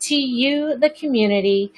to you, the community,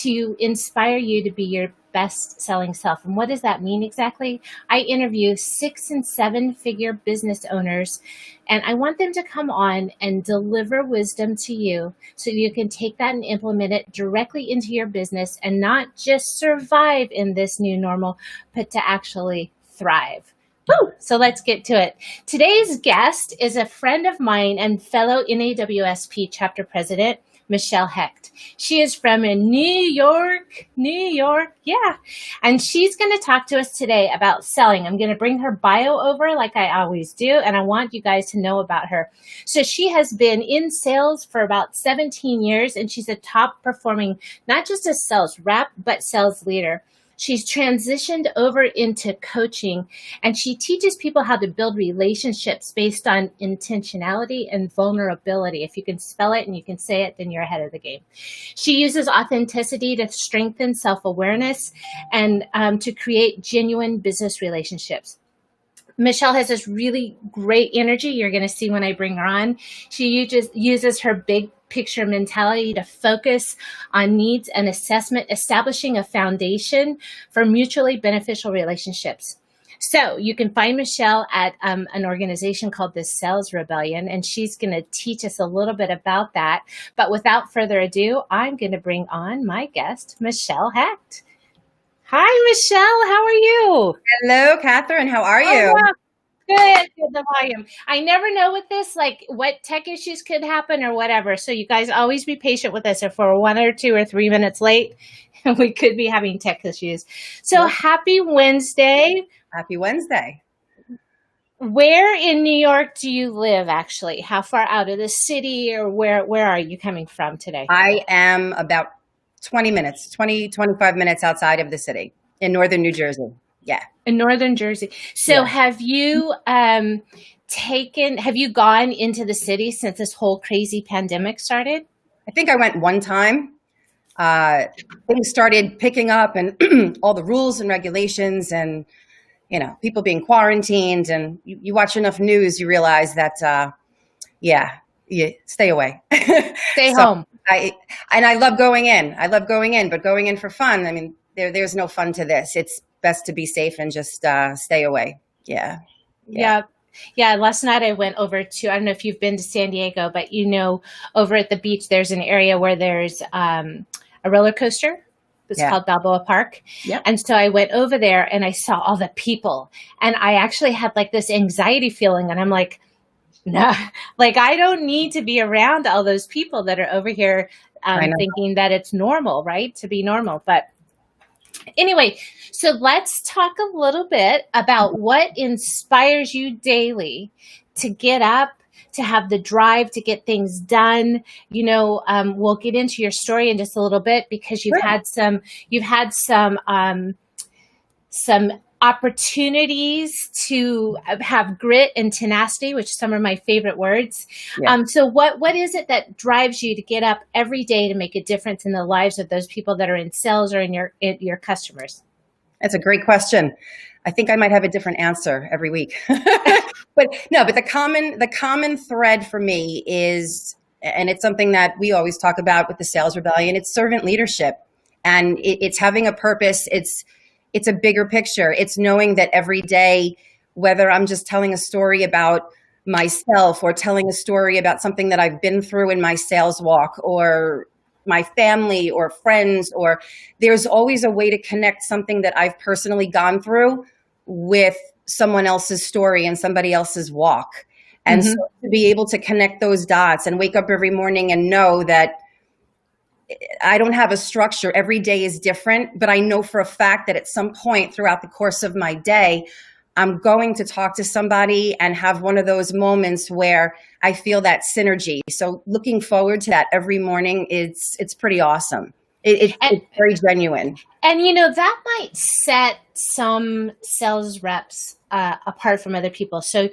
to inspire you to be your best selling self. And what does that mean exactly? I interview 6 and 7 figure business owners, and I want them to come on and deliver wisdom to you so you can take that and implement it directly into your business and not just survive in this new normal, but to actually thrive. Woo! So let's get to it. Today's guest is a friend of mine and fellow NAWSP chapter president, Michelle Hecht. She is from New York. Yeah. And she's going to talk to us today about selling. I'm going to bring her bio over like I always do, and I want you guys to know about her. So she has been in sales for about 17 years, and she's a top performing, not just a sales rep, but sales leader. She's transitioned over into coaching, and she teaches people how to build relationships based on intentionality and vulnerability. If you can spell it and you can say it, then you're ahead of the game. She uses authenticity to strengthen self-awareness and to create genuine business relationships. Michelle has this really great energy. You're going to see when I bring her on. She uses her big picture mentality to focus on needs and assessment, establishing a foundation for mutually beneficial relationships. So you can find Michelle at an organization called the Sales Rebellion, and she's going to teach us a little bit about that. But without further ado, I'm going to bring on my guest, Michelle Hecht. Hi, Michelle. How are you? Hello, Kathryn. How are you? Oh, wow. Good. The volume. I never know with this, like what tech issues could happen or whatever. So you guys always be patient with us. If we're 1 or 2 or 3 minutes late, we could be having tech issues. So happy Wednesday. Happy Wednesday. Where in New York do you live, actually? How far out of the city, or where are you coming from today? I am about 25 minutes outside of the city in northern New Jersey. Yeah. In northern Jersey. So have you gone into the city since this whole crazy pandemic started? I think I went one time. Things started picking up, and all the rules and regulations and, people being quarantined, and you watch enough news, you realize that, stay away. Stay home. I love going in. But going in for fun, I mean, there's no fun to this. It's best to be safe and just stay away. Yeah. Last night I went over to, I don't know if you've been to San Diego, but over at the beach, there's an area where there's a roller coaster. It's called Balboa Park. Yep. And so I went over there and I saw all the people, and I actually had like this anxiety feeling, and I'm like, no, like I don't need to be around all those people that are over here thinking that it's normal, right? To be normal. But anyway, so let's talk a little bit about what inspires you daily to get up, to have the drive to get things done. We'll get into your story in just a little bit, because you've had some opportunities to have grit and tenacity, which some are my favorite words. Yeah. So what is it that drives you to get up every day to make a difference in the lives of those people that are in sales or in your customers? That's a great question. I think I might have a different answer every week. But the common thread for me is, and it's something that we always talk about with the Sales Rebellion, it's servant leadership, and it's having a purpose. It's a bigger picture. It's knowing that every day, whether I'm just telling a story about myself or telling a story about something that I've been through in my sales walk, or my family or friends, or there's always a way to connect something that I've personally gone through with someone else's story and somebody else's walk. And so to be able to connect those dots and wake up every morning and know that I don't have a structure. Every day is different, but I know for a fact that at some point throughout the course of my day, I'm going to talk to somebody and have one of those moments where I feel that synergy. So looking forward to that every morning, it's pretty awesome. It's very genuine. And, that might set some sales reps apart from other people. So,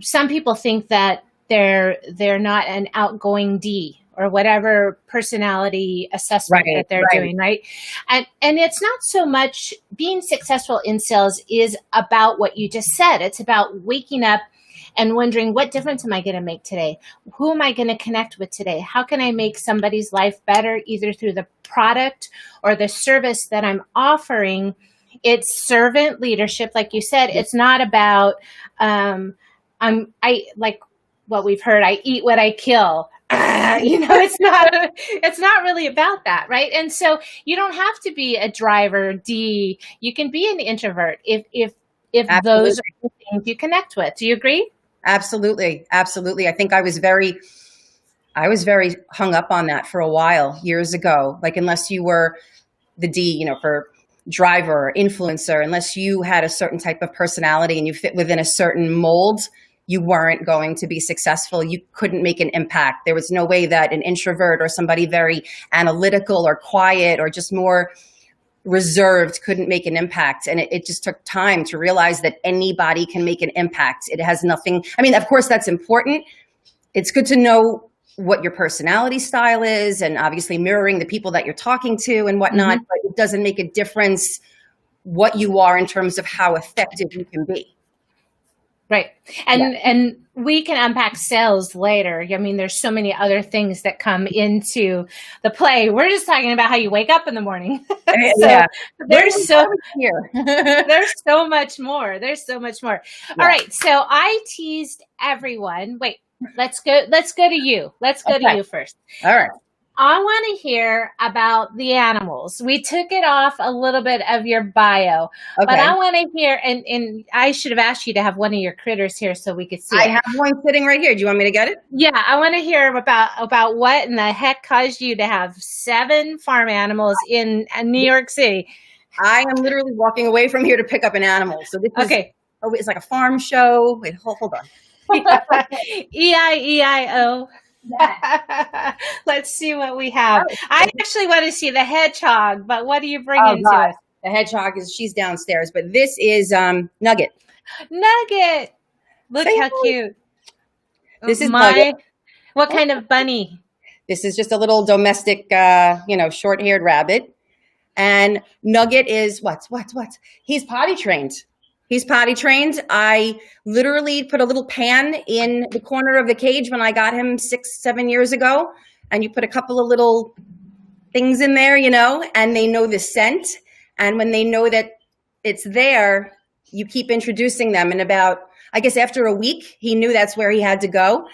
some people think that they're not an outgoing D, or whatever personality assessment that they're doing, right? And it's not so much being successful in sales is about what you just said. It's about waking up and wondering, what difference am I going to make today? Who am I going to connect with today? How can I make somebody's life better, either through the product or the service that I'm offering? It's servant leadership, like you said. It's not about I like what we've heard. I eat what I kill. It's not really about that, right? And so you don't have to be a driver D. You can be an introvert if those are the things you connect with. Do you agree? Absolutely. Absolutely. I think I was very hung up on that for a while years ago. Like, unless you were the D, for driver or influencer, unless you had a certain type of personality and you fit within a certain mold, you weren't going to be successful. You couldn't make an impact. There was no way that an introvert or somebody very analytical or quiet or just more reserved couldn't make an impact. And it just took time to realize that anybody can make an impact. It has nothing. I mean, of course, that's important. It's good to know what your personality style is, and obviously mirroring the people that you're talking to and whatnot, but it doesn't make a difference what you are in terms of how effective you can be. Right. And we can unpack sales later. I mean, there's so many other things that come into the play. We're just talking about how you wake up in the morning. There's so much more. There's so much more. Yeah. All right. So I teased everyone. Wait, let's go to you. Let's go to you first. All right. I want to hear about the animals. We took it off a little bit of your bio, but I want to hear, and I should have asked you to have one of your critters here so we could see I have one sitting right here. Do you want me to get it? Yeah, I want to hear about what in the heck caused you to have 7 farm animals in New York City. I am literally walking away from here to pick up an animal. So this is, it's like a farm show. Wait, hold on. E-I-E-I-O. Let's see what we have. I actually want to see the hedgehog, but what do you bring into it? The hedgehog she's downstairs, but this is Nugget. Nugget. Look how cute. This is Nugget. What kind of bunny? This is just a little domestic, short-haired rabbit. And Nugget is what? He's potty trained. I literally put a little pan in the corner of the cage when I got him 6-7 years ago. And you put a couple of little things in there, and they know the scent. And when they know that it's there, you keep introducing them. And about, I guess after a week, he knew that's where he had to go.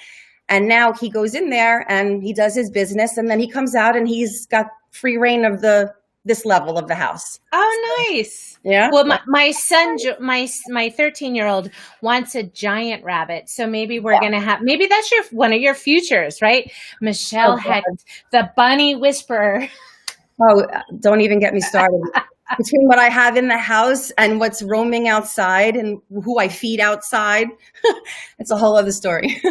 And now he goes in there and he does his business. And then he comes out and he's got free reign of this level of the house. Oh, nice. Yeah. Well, my son, my 13-year-old wants a giant rabbit. So maybe we're going to have, maybe that's one of your futures, right? Michelle Hecht, the bunny whisperer. Oh, don't even get me started. Between what I have in the house and what's roaming outside and who I feed outside, it's a whole other story.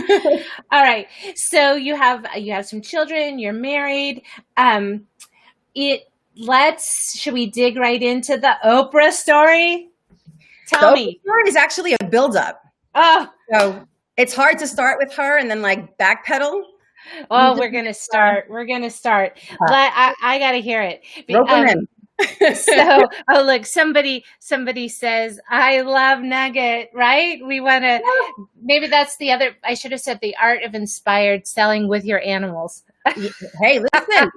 All right. So you have some children, you're married. Should we dig right into the Oprah story? Tell me. The story is actually a buildup. Oh. So it's hard to start with her and then backpedal. Oh, we're going to start. I got to hear it. Rope them in. So, look, somebody says, I love Nugget, right? We want to, maybe that's the other, I should have said the art of inspired selling with your animals. Hey, listen.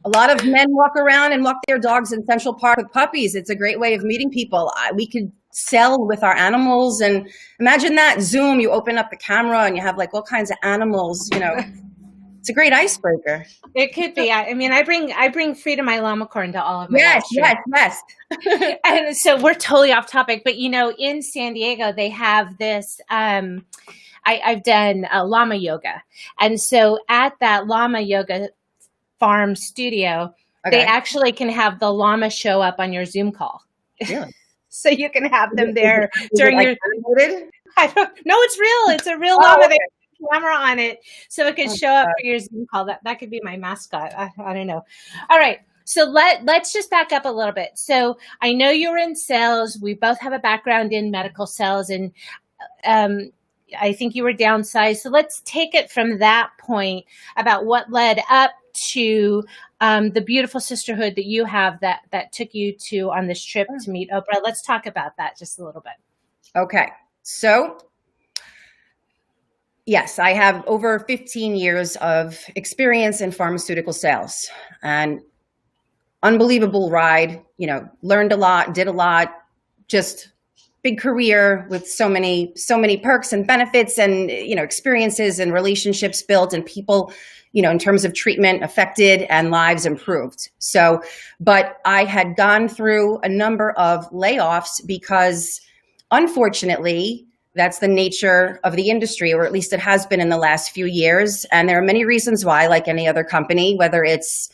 A lot of men walk around and walk their dogs in Central Park with puppies. It's a great way of meeting people. We could sell with our animals, and imagine that Zoom, you open up the camera and you have all kinds of animals, It's a great icebreaker. It could be. I mean, I bring Frida my llama corn to all of my Yes. And so we're totally off topic, but in San Diego they have this. I've done llama yoga, and so at that llama yoga farm studio, they actually can have the llama show up on your Zoom call. Really? So you can have them there during your. I don't. No, it's real. It's a real llama. They have a camera on it, so it can show up for your Zoom call. That could be my mascot. I don't know. All right. So let's just back up a little bit. So I know you were in sales. We both have a background in medical sales, and I think you were downsized. So let's take it from that point about what led up to the beautiful sisterhood that you have that took you on this trip to meet Oprah. Let's talk about that just a little bit. Okay. So Yes, I have over 15 years of experience in pharmaceutical sales, and unbelievable ride, learned a lot, did a lot, just big career with so many perks and benefits and, experiences and relationships built and people, in terms of treatment affected and lives improved. So, but I had gone through a number of layoffs because unfortunately, that's the nature of the industry, or at least it has been in the last few years. And there are many reasons why, like any other company, whether it's,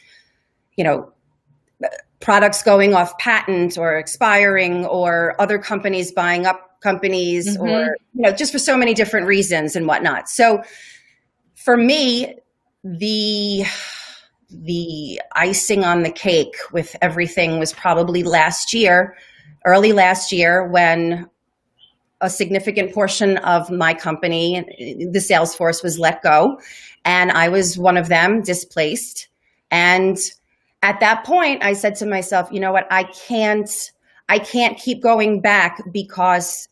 products going off patent or expiring, or other companies buying up companies, or, just for so many different reasons and whatnot. So for me, the icing on the cake with everything was probably early last year, when a significant portion of my company, the sales force, was let go, and I was one of them, displaced. And at that point, I said to myself, you know what, I can't keep going back, because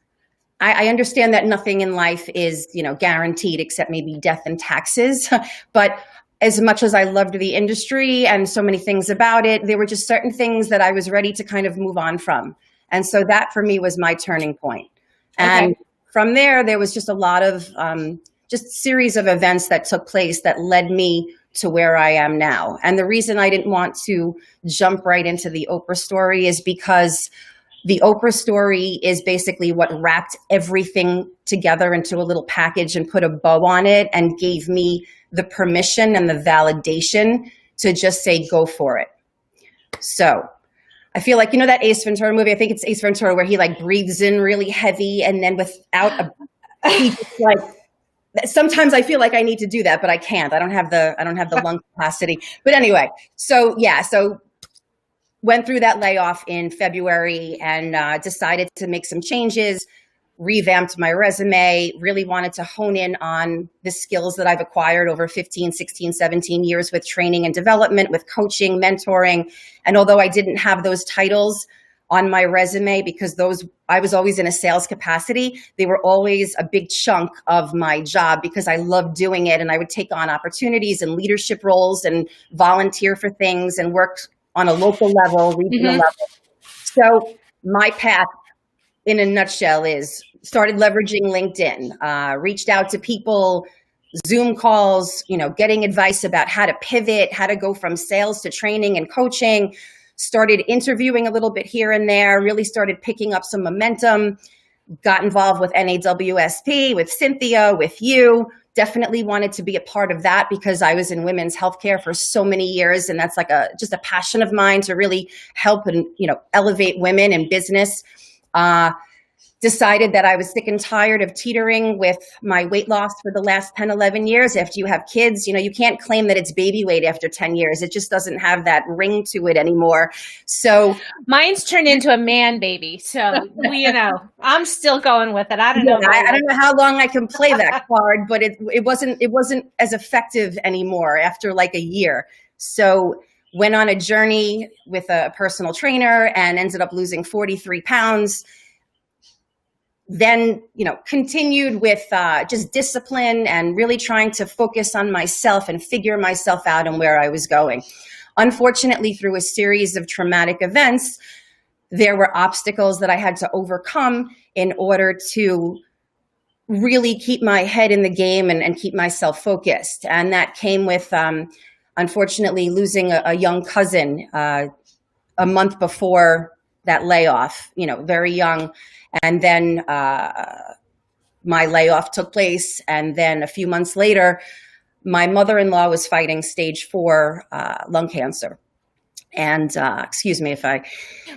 I understand that nothing in life is, guaranteed except maybe death and taxes. But as much as I loved the industry and so many things about it, there were just certain things that I was ready to kind of move on from. And so that for me was my turning point. And from there was just a lot of just series of events that took place that led me to where I am now. And the reason I didn't want to jump right into the Oprah story is because the Oprah story is basically what wrapped everything together into a little package and put a bow on it and gave me the permission and the validation to just say, go for it. So I feel like, that Ace Ventura movie, I think it's Ace Ventura, where he like breathes in really heavy and then he just like, sometimes I feel like I need to do that, but I can't. I don't have the lung capacity. But anyway, so went through that layoff in February and decided to make some changes, revamped my resume, really wanted to hone in on the skills that I've acquired over 15, 16, 17 years with training and development, with coaching, mentoring. And although I didn't have those titles on my resume, because I was always in a sales capacity, they were always a big chunk of my job because I loved doing it. And I would take on opportunities and leadership roles and volunteer for things and work on a local level, regional level. So my path in a nutshell is started leveraging LinkedIn, reached out to people, Zoom calls, getting advice about how to pivot, how to go from sales to training and coaching, started interviewing a little bit here and there, really started picking up some momentum, got involved with NAWSP, with Cynthia, with you. Definitely wanted to be a part of that because I was in women's healthcare for so many years. And that's like just a passion of mine to really help and, elevate women in business. Decided that I was sick and tired of teetering with my weight loss for the last 10, 11 years. After you have kids, you can't claim that it's baby weight after 10 years. It just doesn't have that ring to it anymore. So mine's turned into a man baby. So, I'm still going with it. I don't know. I don't know how long I can play that card, but it wasn't as effective anymore after like a year. So went on a journey with a personal trainer and ended up losing 43 pounds. Then, continued with just discipline and really trying to focus on myself and figure myself out and where I was going. Unfortunately, through a series of traumatic events, there were obstacles that I had to overcome in order to really keep my head in the game and keep myself focused. And that came with, unfortunately, losing a young cousin a month before that layoff, very young. And then my layoff took place. And then a few months later, my mother-in-law was fighting stage 4 lung cancer. And excuse me if I...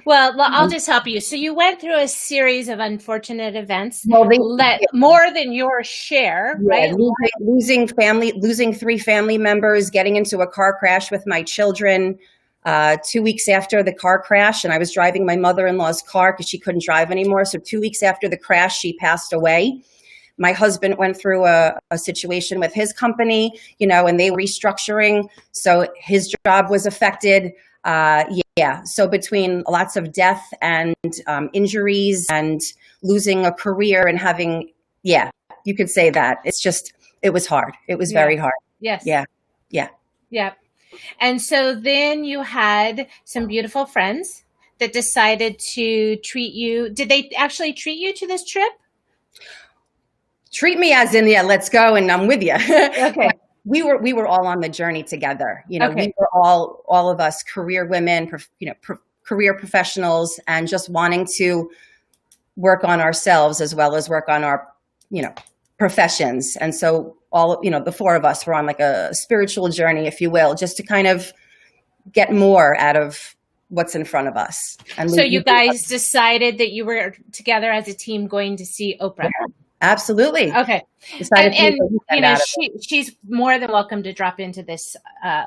Well, I'll just help you. So you went through a series of unfortunate events, more than your share, right? Losing 3 family members, getting into a car crash with my children. 2 weeks after the car crash, and I was driving my mother-in-law's car because she couldn't drive anymore. So 2 weeks after the crash, she passed away. My husband went through a situation with his company, and they were restructuring. So his job was affected. So between lots of death and injuries and losing a career and having, you could say that. It's just It was hard. It was Yeah. very hard. Yes. Yeah. Yeah. Yeah. And so then you had some beautiful friends that decided to treat you. Did they actually treat you to this trip? Treat me as in, yeah, let's go and I'm with you. Okay. we were all on the journey together. You know, Okay. we were all of us career women, career professionals, and just wanting to work on ourselves as well as work on our, professions. And so the four of us were on like a spiritual journey, if you will, just to kind of get more out of what's in front of us. And so you guys decided that you were together as a team going to see Oprah. Yeah, absolutely. Okay. And she's more than welcome to drop into this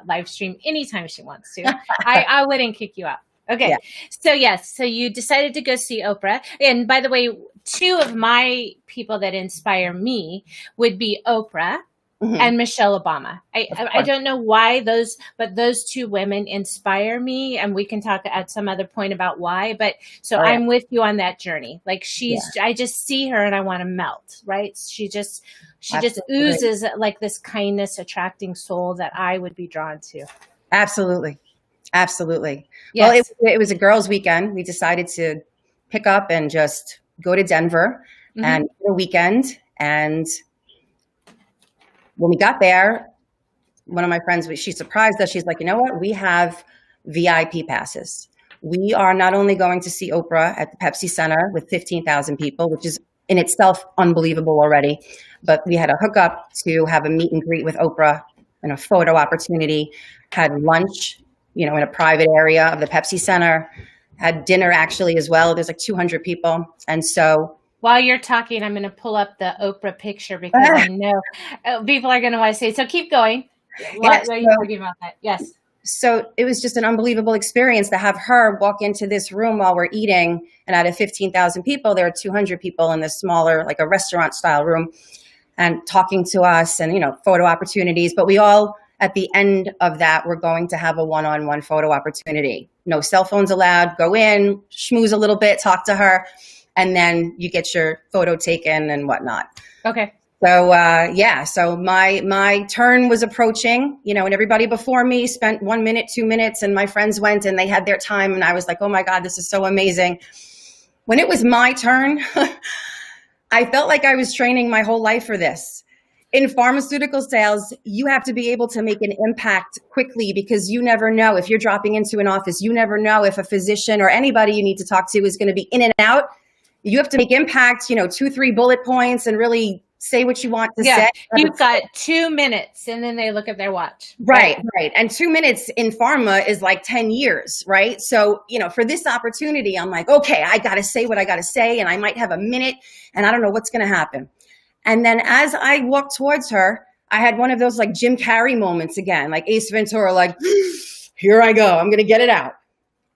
live stream anytime she wants to. I wouldn't kick you out. Okay. Yeah. So yes, so you decided to go see Oprah. And by the way, two of my people that inspire me would be Oprah and Michelle Obama. I don't know why but those two women inspire me, and we can talk at some other point about why. But so I'm with you on that journey. Like I just see her and I want to melt, right? She just oozes like this kindness, attracting soul that I would be drawn to. Absolutely. Absolutely. Yes. Well, it was a girls' weekend. We decided to pick up and just go to Denver and the weekend. And when we got there, one of my friends, she surprised us. She's like, you know what? We have VIP passes. We are not only going to see Oprah at the Pepsi Center with 15,000 people, which is in itself unbelievable already, but we had a hookup to have a meet and greet with Oprah and a photo opportunity, had lunch, in a private area of the Pepsi Center, had dinner actually as well. There's like 200 people. And so while you're talking, I'm going to pull up the Oprah picture because I know people are going to want to say, so keep going. What are you talking about that? Yes. So it was just an unbelievable experience to have her walk into this room while we're eating, and out of 15,000 people, there are 200 people in this smaller, like a restaurant style room, and talking to us and, photo opportunities. But we all, at the end of that, we're going to have a one-on-one photo opportunity. No cell phones allowed. Go in, schmooze a little bit, talk to her, and then you get your photo taken and whatnot. Okay. So, so my turn was approaching, and everybody before me spent 1 minute, 2 minutes, and my friends went and they had their time. And I was like, oh my God, this is so amazing. When it was my turn, I felt like I was training my whole life for this. In pharmaceutical sales, you have to be able to make an impact quickly because you never know if you're dropping into an office, you never know if a physician or anybody you need to talk to is going to be in and out. You have to make impact, 2-3 bullet points and really say what you want to say. You've got 2 minutes and then they look at their watch. Right. And 2 minutes in pharma is like 10 years, right? So, for this opportunity, I'm like, okay, I got to say what I got to say, and I might have a minute and I don't know what's going to happen. And then as I walked towards her, I had one of those like Jim Carrey moments again, like Ace Ventura, like, here I go, I'm going to get it out.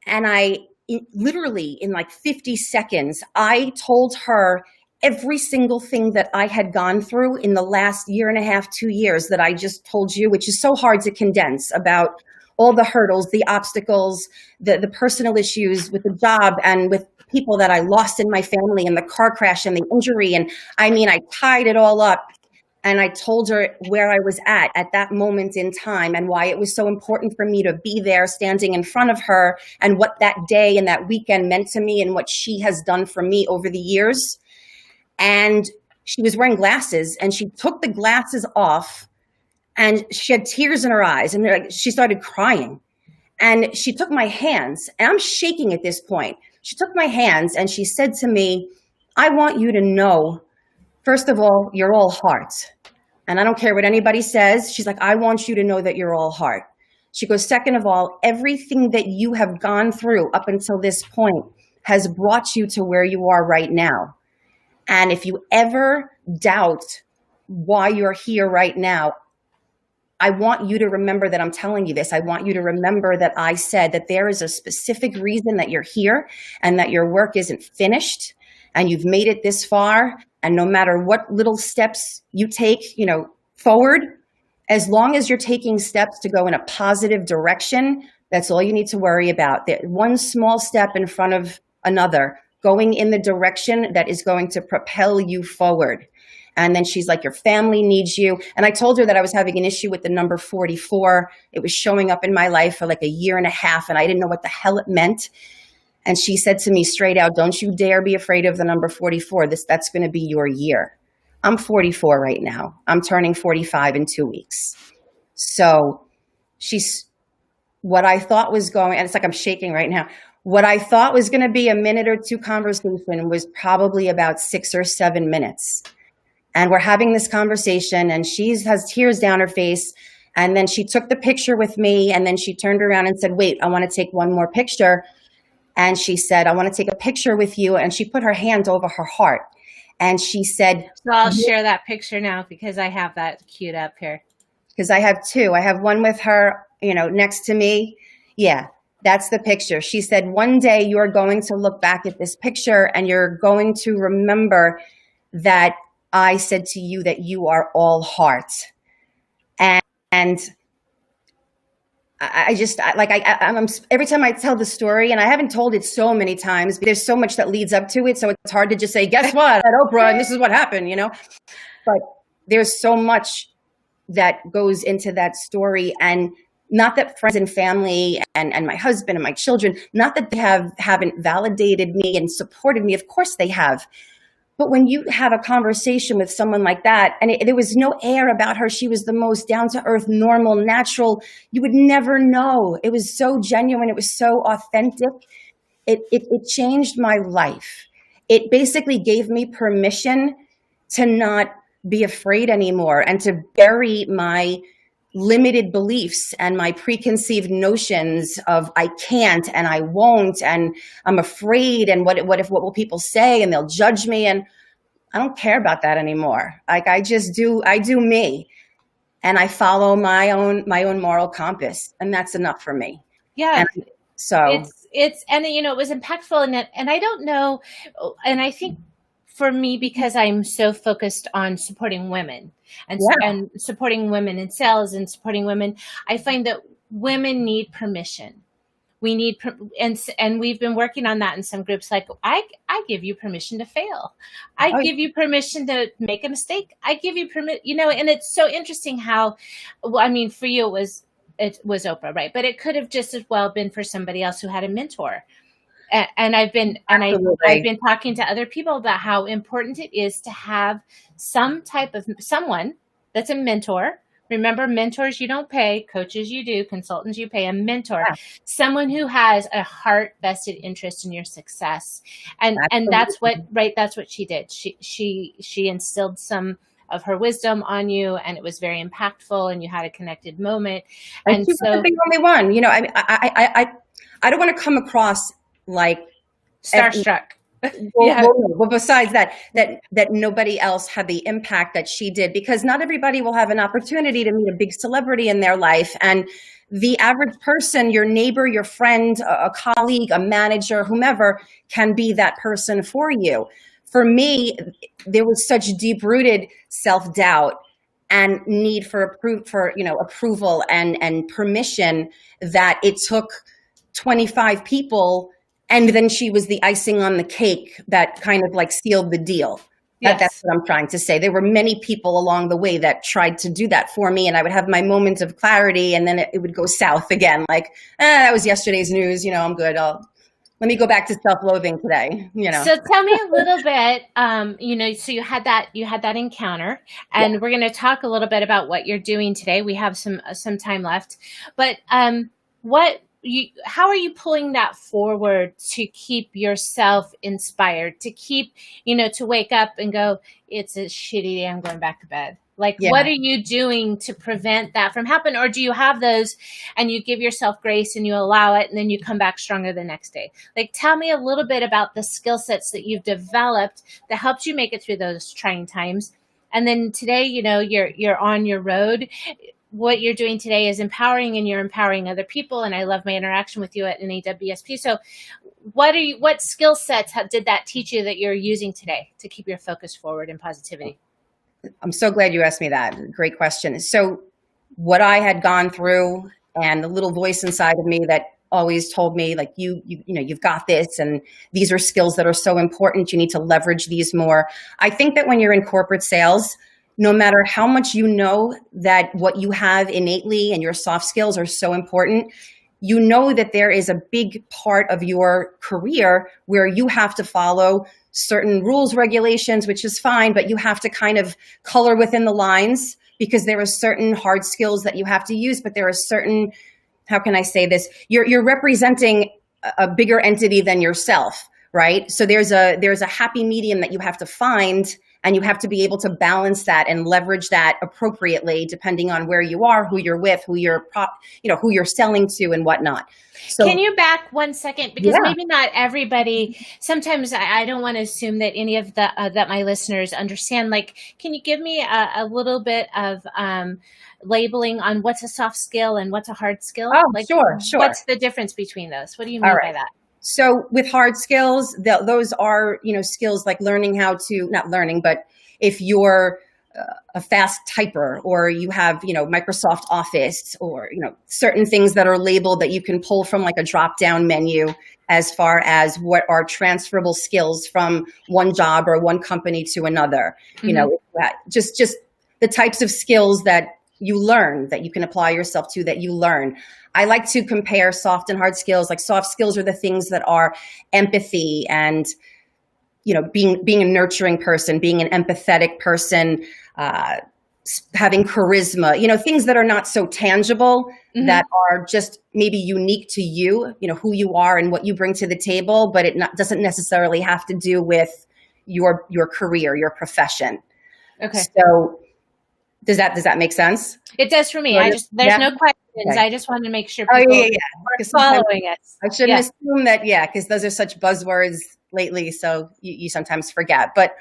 And literally in like 50 seconds, I told her every single thing that I had gone through in the last 1.5, 2 years that I just told you, which is so hard to condense, about all the hurdles, the obstacles, the personal issues with the job and with people that I lost in my family and the car crash and the injury. And I tied it all up and I told her where I was at that moment in time and why it was so important for me to be there standing in front of her and what that day and that weekend meant to me and what she has done for me over the years. And she was wearing glasses and she took the glasses off and she had tears in her eyes and she started crying. And she took my hands, and I'm shaking at this point. She took my hands and she said to me, I want you to know, first of all, you're all heart. And I don't care what anybody says. She's like, I want you to know that you're all heart. She goes, second of all, everything that you have gone through up until this point has brought you to where you are right now. And if you ever doubt why you're here right now, I want you to remember that I'm telling you this. I want you to remember that I said that there is a specific reason that you're here and that your work isn't finished and you've made it this far. And no matter what little steps you take, forward, as long as you're taking steps to go in a positive direction, that's all you need to worry about. That one small step in front of another, going in the direction that is going to propel you forward. And then she's like, your family needs you. And I told her that I was having an issue with the number 44. It was showing up in my life for like a year and a half, and I didn't know what the hell it meant. And she said to me straight out, don't you dare be afraid of the number 44. That's going to be your year. I'm 44 right now. I'm turning 45 in 2 weeks. So what I thought was going, and it's like I'm shaking right now. What I thought was going to be a minute or two conversation was probably about 6 or 7 minutes. And we're having this conversation, and she has tears down her face. And then she took the picture with me, and then she turned around and said, wait, I want to take one more picture. And she said, I want to take a picture with you. And she put her hand over her heart. And she said, so I'll share that picture now because I have that queued up here. Because I have two. I have one with her, next to me. Yeah, that's the picture. She said, one day you're going to look back at this picture and you're going to remember that I said to you that you are all heart. And I'm every time I tell the story, and I haven't told it so many times, but there's so much that leads up to it. So it's hard to just say, guess what, at Oprah, and this is what happened, but there's so much that goes into that story. And not that friends and family and my husband and my children, not that they haven't validated me and supported me. Of course they have. But when you have a conversation with someone like that, and there was no air about her, she was the most down-to-earth, normal, natural, you would never know. It was so genuine. It was so authentic. It changed my life. It basically gave me permission to not be afraid anymore and to bury my limited beliefs and my preconceived notions of I can't and I won't and I'm afraid and what will people say and they'll judge me, and I don't care about that anymore. Like I do me, and I follow my own moral compass, and that's enough for me. Yeah. And so it's and it was impactful, and I don't know, and I think for me, because I'm so focused on supporting women and supporting women in sales and supporting women, I find that women need permission. We need, and we've been working on that in some groups. Like I give you permission to fail. I give you permission to make a mistake. I give you permission, and it's so interesting how, for you, it was Oprah, right? But it could have just as well been for somebody else who had a mentor. And I've been talking to other people about how important it is to have some type of someone that's a mentor. Remember, mentors you don't pay, coaches you do, consultants you pay. A mentor, someone who has a heart vested interest in your success, and that's what she did. She instilled some of her wisdom on you, and it was very impactful, and you had a connected moment. And she's so not the only one. I don't want to come across like starstruck. Well, besides that nobody else had the impact that she did, because not everybody will have an opportunity to meet a big celebrity in their life. And the average person, your neighbor, your friend, a colleague, a manager, whomever, can be that person for you. For me, there was such deep-rooted self-doubt and need for approval and permission that it took 25 people. And then she was the icing on the cake that kind of like sealed the deal. Yes. That's what I'm trying to say. There were many people along the way that tried to do that for me, and I would have my moments of clarity, and then it would go south again. Like, that was yesterday's news. I'm good. Let me go back to self-loathing today. So tell me a little bit. So you had that encounter, and we're going to talk a little bit about what you're doing today. We have some time left, but how are you pulling that forward to keep yourself inspired, to keep, to wake up and go, it's a shitty day, I'm going back to bed. What are you doing to prevent that from happening? Or do you have those and you give yourself grace and you allow it and then you come back stronger the next day? Tell me a little bit about the skill sets that you've developed that helped you make it through those trying times. And then today, you're on your road. What you're doing today is empowering, and you're empowering other people. And I love my interaction with you at NAWSP. So what skill sets did that teach you that you're using today to keep your focus forward in positivity? I'm so glad you asked me that. Great question. So what I had gone through and the little voice inside of me that always told me, like, you've got this, and these are skills that are so important. You need to leverage these more. I think that when you're in corporate sales, no matter how much you know that what you have innately and your soft skills are so important, you know that there is a big part of your career where you have to follow certain rules, regulations, which is fine, but you have to kind of color within the lines, because there are certain hard skills that you have to use, but there are certain, how can I say this? You're representing a bigger entity than yourself, right? So there's a happy medium that you have to find, and you have to be able to balance that and leverage that appropriately, depending on where you are, who you're with, who you're selling to, and whatnot. So, can you back 1 second? Because yeah. maybe not everybody, sometimes I don't want to assume that any of that my listeners understand. Like, can you give me a little bit of labeling on what's a soft skill and what's a hard skill? Oh, like, sure. What's the difference between those? What do you mean by that? So with hard skills, those are, skills like learning how to, not learning, but if you're a fast typer, or you have, Microsoft Office, or, certain things that are labeled that you can pull from like a drop-down menu, as far as what are transferable skills from one job or one company to another, just the types of skills that you learn, that you can apply yourself to, that you learn. I like to compare soft and hard skills. Like, soft skills are the things that are empathy and, being a nurturing person, being an empathetic person, having charisma, things that are not so tangible, that are just maybe unique to you, who you are and what you bring to the table, but it doesn't necessarily have to do with your career, your profession. Okay. So does that make sense? It does for me. There's no questions. Okay. I just wanted to make sure people are following us. I shouldn't assume that, because those are such buzzwords lately, so you sometimes forget. But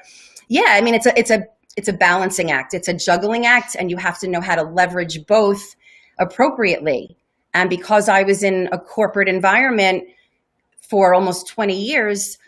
I mean, it's a balancing act. It's a juggling act, and you have to know how to leverage both appropriately. And because I was in a corporate environment for almost 20 years,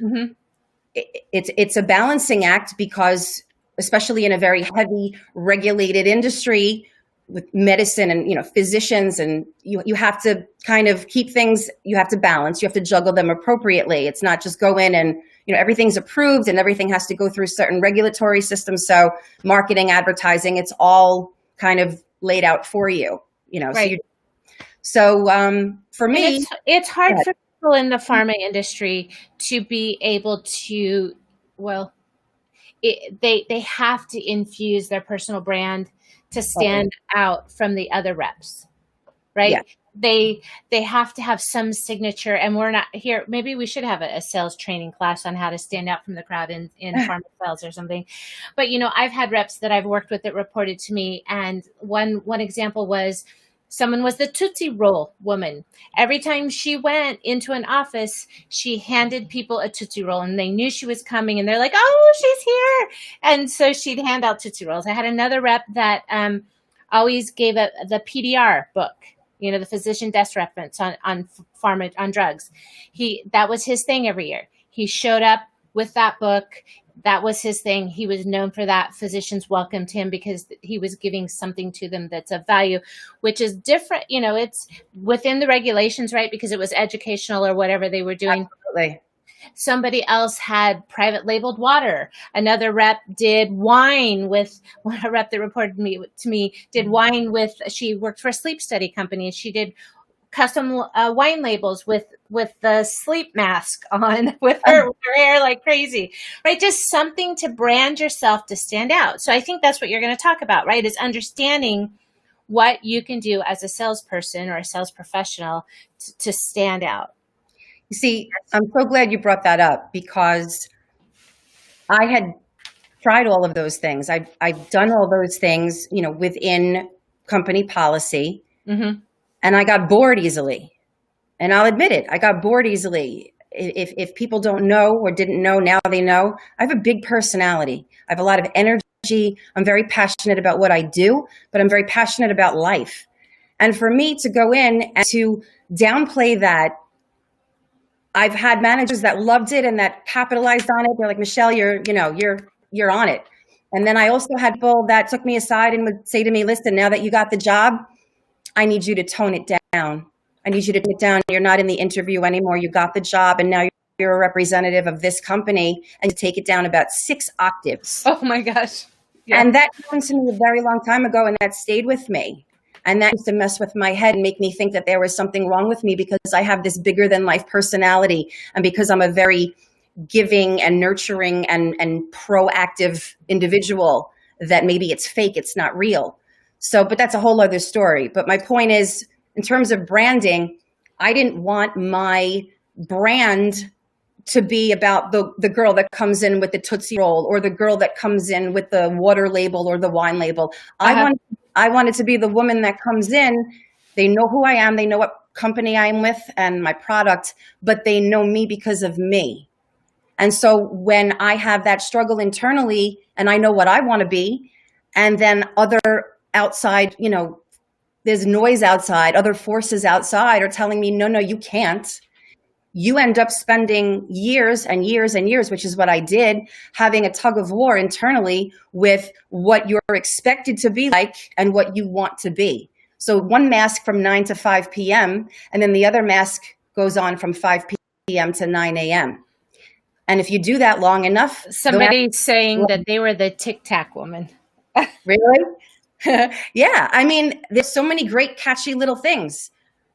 it's a balancing act, because especially in a very heavy regulated industry with medicine and, physicians, and you have to kind of keep things, you have to balance, you have to juggle them appropriately. It's not just go in and, everything's approved and everything has to go through certain regulatory systems. So marketing, advertising, it's all kind of laid out for you, Right. So for me, it's hard for people in the pharma industry to be able to, they have to infuse their personal brand to stand out from the other reps, right? Yeah. They have to have some signature, and we're not here. Maybe we should have a sales training class on how to stand out from the crowd in pharma sales or something. But, I've had reps that I've worked with that reported to me, and one example was, someone was the Tootsie Roll woman. Every time she went into an office, she handed people a Tootsie Roll, and they knew she was coming, and they're like, oh, she's here. And so she'd hand out Tootsie Rolls. I had another rep that always gave the PDR book, the physician desk reference on pharma, on drugs. That was his thing every year. He showed up with that book. That was his thing. He was known for that. Physicians welcomed him because he was giving something to them that's of value, which is different. It's within the regulations, right? Because it was educational or whatever they were doing. Absolutely. Somebody else had private labeled water. Another rep did wine with, a rep that reported to me did wine with, she worked for a sleep study company. She did custom wine labels with the sleep mask on, with her hair like crazy, right? Just something to brand yourself to stand out. So I think that's what you're going to talk about, right? Is understanding what you can do as a salesperson or a sales professional to stand out. You see, I'm so glad you brought that up, because I had tried all of those things. I've done all those things, within company policy. Mm-hmm. And I got bored easily. And I'll admit it, I got bored easily. If people don't know or didn't know, now they know. I have a big personality. I have a lot of energy. I'm very passionate about what I do, but I'm very passionate about life. And for me to go in and to downplay that, I've had managers that loved it and that capitalized on it. They're like, Michelle, you're on it. And then I also had people that took me aside and would say to me, listen, now that you got the job, I need you to tone it down. I need you to take it down. You're not in the interview anymore. You got the job, and now you're a representative of this company, and you take it down about 6 octaves. Oh my gosh. Yeah. And that happened to me a very long time ago, and that stayed with me. And that used to mess with my head and make me think that there was something wrong with me because I have this bigger than life personality, and because I'm a very giving and nurturing and proactive individual, that maybe it's fake, it's not real. So, but that's a whole other story. But my point is, in terms of branding, I didn't want my brand to be about the girl that comes in with the Tootsie Roll, or the girl that comes in with the water label or the wine label. I wanted to be the woman that comes in. They know who I am. They know what company I'm with and my product, but they know me because of me. And so when I have that struggle internally and I know what I want to be, and then other outside, there's noise outside, other forces outside are telling me, no, you can't. You end up spending years and years and years, which is what I did, having a tug of war internally with what you're expected to be like and what you want to be. So one mask from 9 to 5 p.m. and then the other mask goes on from 5 p.m. to 9 a.m. And if you do that long enough, somebody's saying that they were the Tic Tac woman. Really? Yeah. I mean, there's so many great, catchy little things.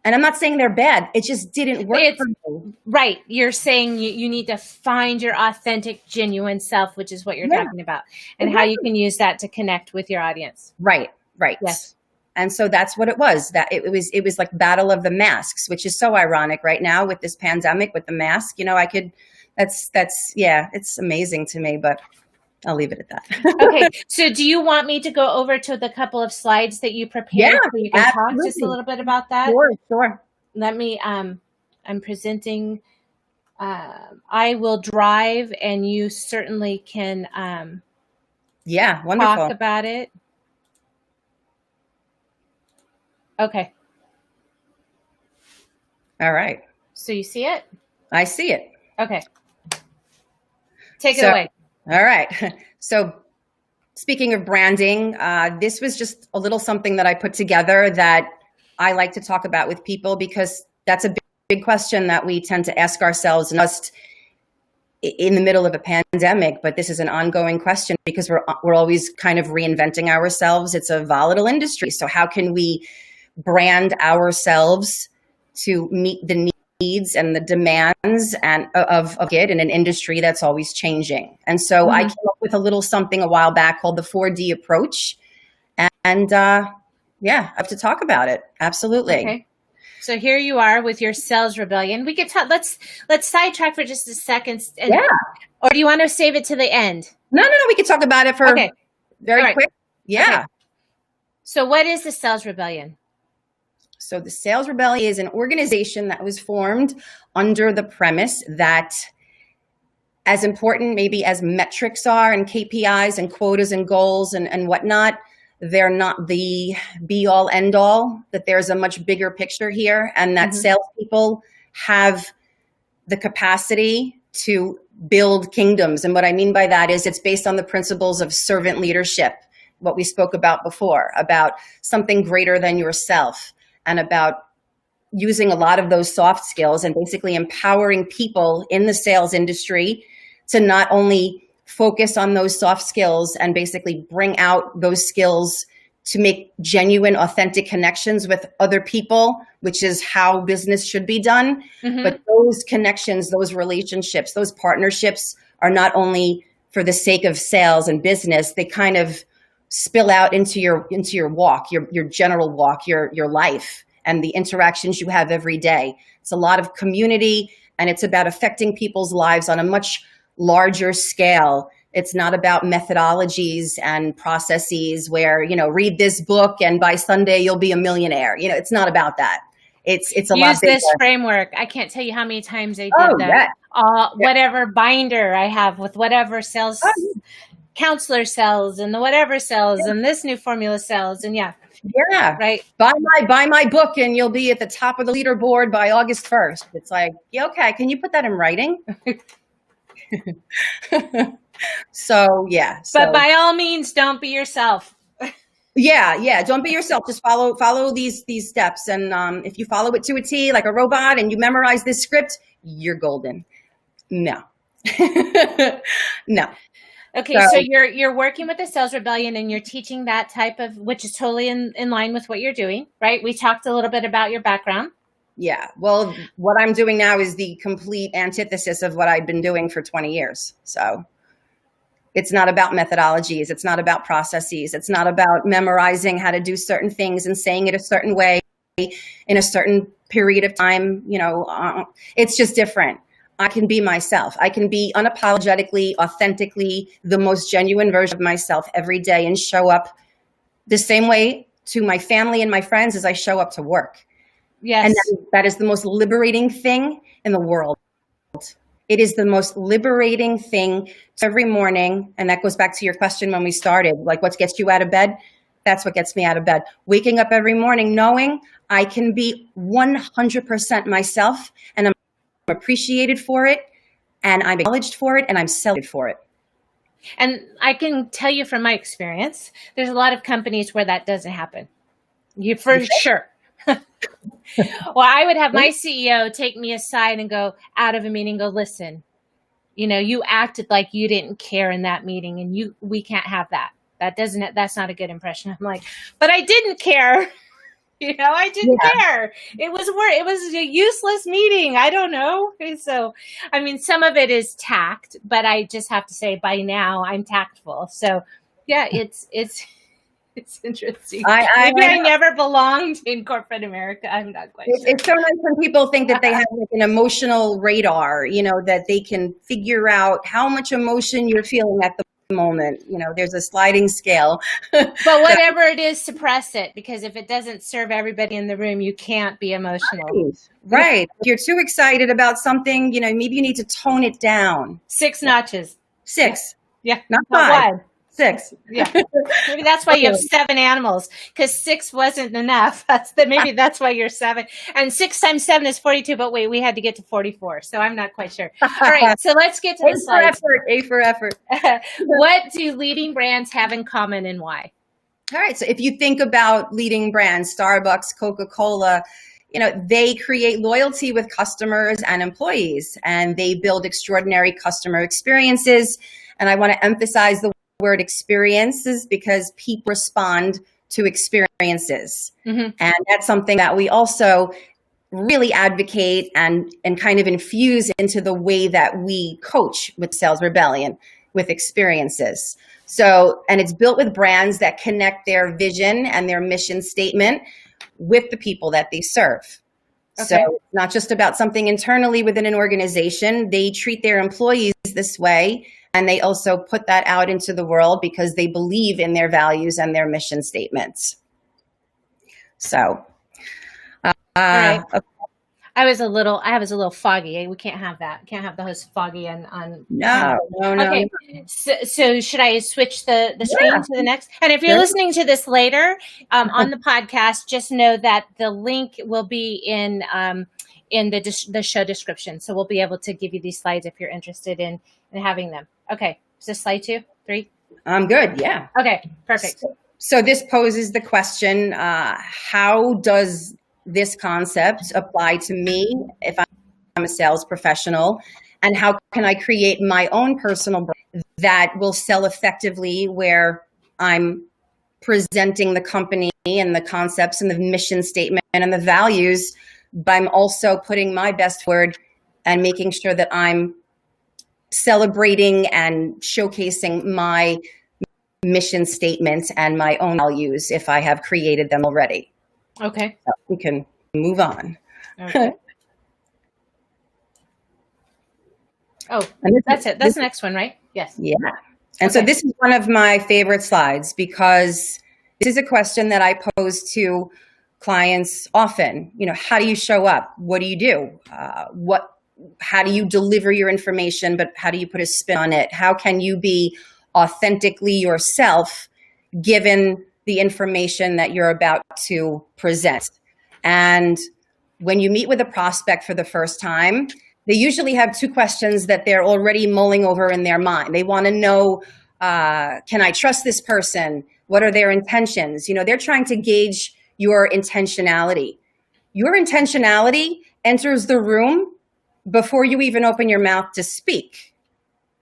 And I'm not saying they're bad. It just didn't work for me. Right. You're saying you need to find your authentic, genuine self, which is what you're talking about, and how you can use that to connect with your audience. Right. Yes. And so that's what it was. That it was like battle of the masks, which is so ironic right now with this pandemic, with the mask. It's amazing to me, but I'll leave it at that. Okay. So do you want me to go over to the couple of slides that you prepared so you can talk just a little bit about that? Sure. Let me, I'm presenting, I will drive, and you certainly can wonderful. talk about it. Okay. All right. So you see it? I see it. Okay. Take it away. All right. So speaking of branding, this was just a little something that I put together that I like to talk about with people, because that's a big question that we tend to ask ourselves just in the middle of a pandemic. But this is an ongoing question because we're always kind of reinventing ourselves. It's a volatile industry. So how can we brand ourselves to meet the needs and the demands and of it in an industry that's always changing? And so I came up with a little something a while back called the 4D approach. And I have to talk about it. Absolutely. Okay. So here you are with your sales rebellion. We could talk, let's sidetrack for just a second. Or do you want to save it to the end? No. We can talk about it for very quick. Yeah. Okay. So what is the sales rebellion? So the Sales Rebellion is an organization that was formed under the premise that, as important maybe as metrics are and KPIs and quotas and goals and whatnot, they're not the be all end all, that there's a much bigger picture here, and that salespeople have the capacity to build kingdoms. And what I mean by that is it's based on the principles of servant leadership, what we spoke about before, about something greater than yourself, and about using a lot of those soft skills and basically empowering people in the sales industry to not only focus on those soft skills and basically bring out those skills to make genuine, authentic connections with other people, which is how business should be done. But those connections, those relationships, those partnerships are not only for the sake of sales and business, they kind of spill out into your walk, your general walk, your life, and the interactions you have every day. It's a lot of community, and it's about affecting people's lives on a much larger scale. It's not about methodologies and processes where, read this book and by Sunday you'll be a millionaire. It's not about that. It's a lot bigger. Use this framework. I can't tell you how many times I did that. Whatever binder I have with whatever sales counselor sells and the whatever sells and this new formula sells, and right. Buy my book and you'll be at the top of the leaderboard by August 1st. It's like, okay, can you put that in writing? So but by all means, don't be yourself. Yeah. Don't be yourself. Just follow these steps. And if you follow it to a T like a robot and you memorize this script, you're golden. No. No. Okay, so you're working with the sales rebellion and you're teaching that type of, which is totally in line with what you're doing, right? We talked a little bit about your background. Yeah. Well, what I'm doing now is the complete antithesis of what I've been doing for 20 years. So it's not about methodologies. It's not about processes. It's not about memorizing how to do certain things and saying it a certain way in a certain period of time. It's just different. I can be myself. I can be unapologetically, authentically, the most genuine version of myself every day and show up the same way to my family and my friends as I show up to work. Yes. And that is the most liberating thing in the world. It is the most liberating thing every morning. And that goes back to your question when we started, like what gets you out of bed? That's what gets me out of bed. Waking up every morning knowing I can be 100% myself and I'm appreciated for it, and I'm acknowledged for it, and I'm celebrated for it. And I can tell you from my experience, there's a lot of companies where that doesn't happen. You for sure. Well, I would have my CEO take me aside and go out of a meeting, go, listen, you acted like you didn't care in that meeting, and we can't have that. That's not a good impression. I'm like, but I didn't care. I didn't care. It was a useless meeting. I don't know. So, some of it is tact, but I just have to say by now I'm tactful. So yeah, it's interesting. I never belonged in corporate America. I'm not quite sure. It's so nice when people think that they have like an emotional radar, that they can figure out how much emotion you're feeling at the moment. There's a sliding scale. But whatever it is, suppress it, because if it doesn't serve everybody in the room, you can't be emotional. Right. If you're too excited about something, maybe you need to tone it down. 6 notches. 6. Yeah. Not 5. 6. Yeah. Maybe that's why you have 7 animals, because 6 wasn't enough. Maybe that's why you're 7. And 6 times 7 is 42. But wait, we had to get to 44. So I'm not quite sure. All right. So let's get to the slides. A for effort. What do leading brands have in common and why? All right. So if you think about leading brands, Starbucks, Coca-Cola, they create loyalty with customers and employees, and they build extraordinary customer experiences. And I want to emphasize the word experiences because people respond to experiences. Mm-hmm. And that's something that we also really advocate and kind of infuse into the way that we coach with Sales Rebellion, with experiences. So, and it's built with brands that connect their vision and their mission statement with the people that they serve. Okay. So it's not just about something internally within an organization. They treat their employees this way. And they also put that out into the world because they believe in their values and their mission statements. So, right. Okay. I was a little foggy. We can't have that. Can't have the host foggy on. No. Okay. So should I switch the screen to the next? And if you're listening to this later on the podcast, just know that the link will be in the show description. So we'll be able to give you these slides if you're interested in having them. Okay. Is this slide 2, 3? I'm good. Yeah. Okay. Perfect. So this poses the question, how does this concept apply to me if I'm a sales professional? And how can I create my own personal brand that will sell effectively, where I'm presenting the company and the concepts and the mission statement and the values, but I'm also putting my best word and making sure that I'm celebrating and showcasing my mission statements and my own values if I have created them already. Okay. So we can move on. Okay. Oh, that's it. That's the next one, right? Yes. Yeah. And so this is one of my favorite slides because this is a question that I pose to clients often. How do you show up? What do you do? How do you deliver your information, but how do you put a spin on it? How can you be authentically yourself given the information that you're about to present? And when you meet with a prospect for the first time, they usually have 2 questions that they're already mulling over in their mind. They want to know, can I trust this person? What are their intentions? They're trying to gauge your intentionality. Your intentionality enters the room before you even open your mouth to speak.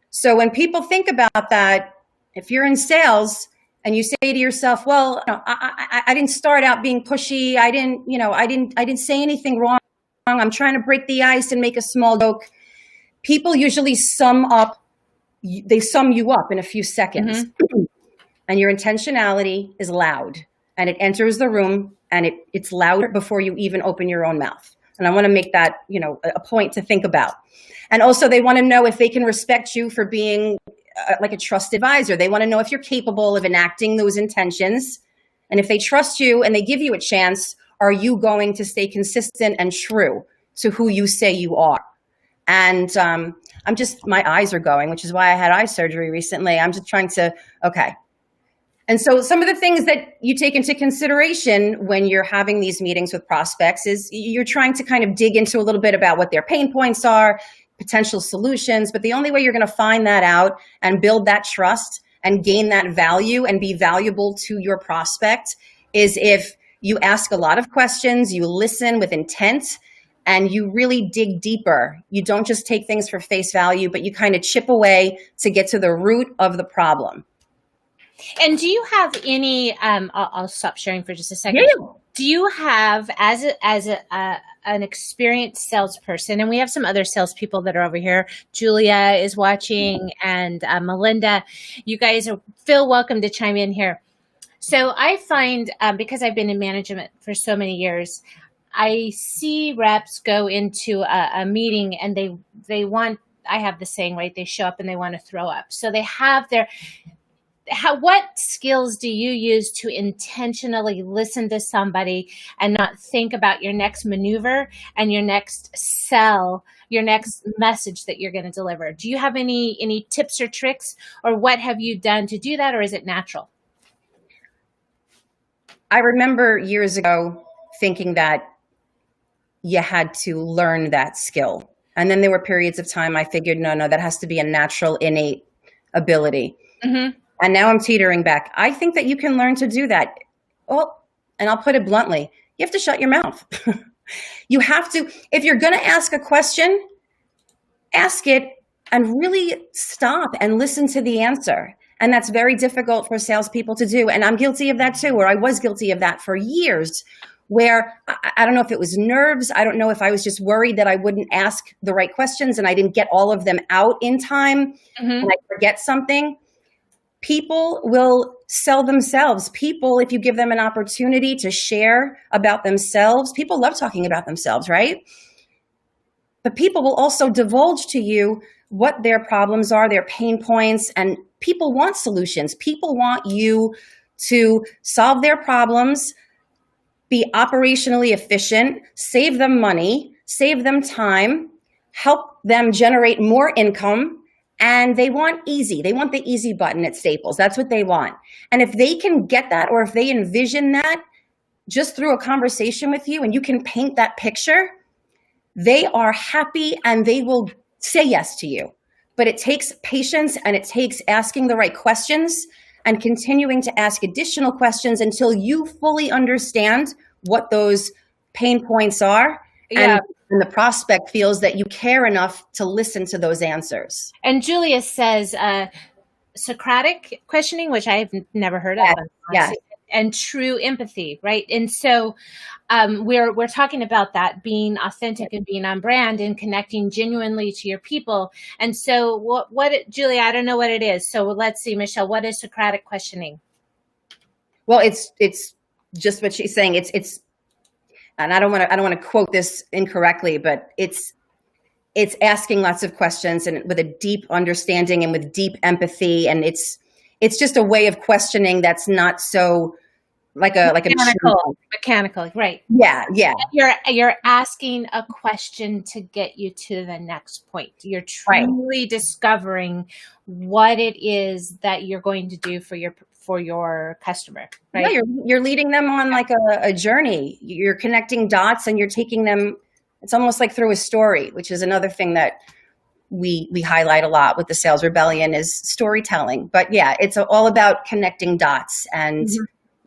So when people think about that, if you're in sales and you say to yourself, well, I didn't start out being pushy. I didn't say anything wrong. I'm trying to break the ice and make a small joke. People usually sum you up in a few seconds. Mm-hmm. And your intentionality is loud, and it enters the room, and it's louder before you even open your own mouth. And I want to make that, a point to think about. And also they want to know if they can respect you for being like a trusted advisor. They want to know if you're capable of enacting those intentions. And if they trust you and they give you a chance, are you going to stay consistent and true to who you say you are? And my eyes are going, which is why I had eye surgery recently. I'm just trying to, okay. And so some of the things that you take into consideration when you're having these meetings with prospects is you're trying to kind of dig into a little bit about what their pain points are, potential solutions. But the only way you're going to find that out and build that trust and gain that value and be valuable to your prospect is if you ask a lot of questions, you listen with intent, and you really dig deeper. You don't just take things for face value, but you kind of chip away to get to the root of the problem. And do you have any, I'll stop sharing for just a second. Yeah. Do you have, as an experienced salesperson, and we have some other salespeople that are over here, Julia is watching, and Melinda, you guys feel welcome to chime in here. So I find, because I've been in management for so many years, I see reps go into a meeting and they want, I have the saying, right? They show up and they want to throw up. So they have what skills do you use to intentionally listen to somebody and not think about your next maneuver and your next sell, your next message that you're going to deliver? Do you have any tips or tricks, or what have you done to do that, or is it natural? I remember years ago thinking that you had to learn that skill. And then there were periods of time I figured, no, that has to be a natural, innate ability. Mm-hmm. And now I'm teetering back. I think that you can learn to do that. Well, and I'll put it bluntly, you have to shut your mouth. You have to, if you're going to ask a question, ask it and really stop and listen to the answer. And that's very difficult for salespeople to do. And I'm guilty of that too, or I was guilty of that for years, where I don't know if it was nerves. I don't know if I was just worried that I wouldn't ask the right questions and I didn't get all of them out in time, mm-hmm. and I forget something. People will sell themselves. People, if you give them an opportunity to share about themselves, people love talking about themselves, right? But people will also divulge to you what their problems are, their pain points, and people want solutions. People want you to solve their problems, be operationally efficient, save them money, save them time, help them generate more income. And they want easy. They want the easy button at Staples. That's what they want. And if they can get that, or if they envision that just through a conversation with you and you can paint that picture, they are happy and they will say yes to you. But it takes patience, and it takes asking the right questions and continuing to ask additional questions until you fully understand what those pain points are. Yeah. And the prospect feels that you care enough to listen to those answers. And Julia says Socratic questioning, which I've never heard of. Yeah. And true empathy, right? And so we're talking about that, being authentic and being on brand and connecting genuinely to your people. And so what Julia, I don't know what it is. So let's see, Michelle, what is Socratic questioning? Well, it's just what she's saying. It's and I don't want to quote this incorrectly, but it's asking lots of questions and with a deep understanding and with deep empathy. And it's just a way of questioning that's not so like a mechanical, right? Yeah. You're asking a question to get you to the next point. You're truly discovering what it is that you're going to do for your customer, right? Yeah, you're leading them on like a journey. You're connecting dots and you're taking them, it's almost like through a story, which is another thing that we highlight a lot with the Sales Rebellion is storytelling. But yeah, it's all about connecting dots and